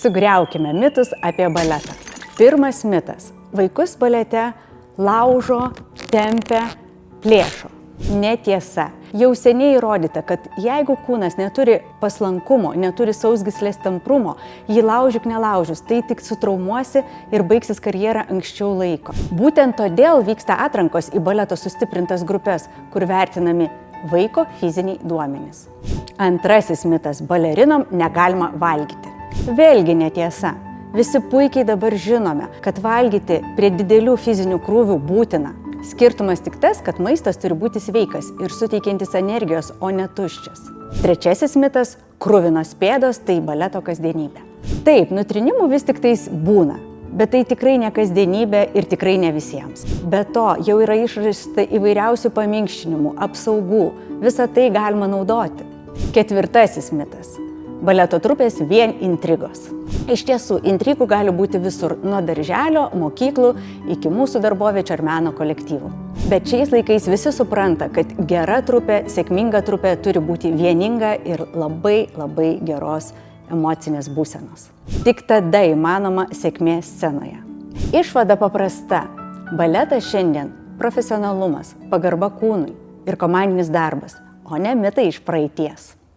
Sugriaukime mitus apie baletą. Pirmas mitas. Vaikus balete laužo, tempia, plėšo. Netiesa. Jau seniai įrodyta, kad jeigu kūnas neturi paslankumo, neturi sausgyslės tamprumo, jį laužyk nelaužius, tai tik sutraumuosi ir baigsis karjerą anksčiau laiko. Būtent todėl vyksta atrankos į baleto sustiprintas grupės, kur vertinami vaiko fiziniai duomenys. Antrasis mitas. Balerinom negalima valgyti. Vėlgi netiesa. Visi puikiai dabar žinome, kad valgyti prie didelių fizinių krūvių būtina. Skirtumas tik tas, kad maistas turi būti sveikas ir suteikiantis energijos, o ne tuščias. Trečiasis mitas. Kruvinos pėdos tai baleto kasdienybė. Taip, nutrinimų vis tik tais būna, bet tai tikrai ne kasdienybė ir tikrai ne visiems. Be to, jau yra išrasta įvairiausių paminkštinimų, apsaugų, visą tai galima naudoti. Ketvirtasis mitas. Baleto trupės vien intrigos. Iš tiesų, intrigų gali būti visur, nuo darželio, mokyklų iki mūsų darboviečių ar meno kolektyvų. Bet šiais laikais visi supranta, kad gera trupė, sėkminga trupė turi būti vieninga ir labai geros emocinės būsenos. Tik tada įmanoma sėkmė scenoje. Išvada paprasta. Baletas šiandien profesionalumas, pagarba kūnui ir komandinis darbas, o ne mitai iš praeities.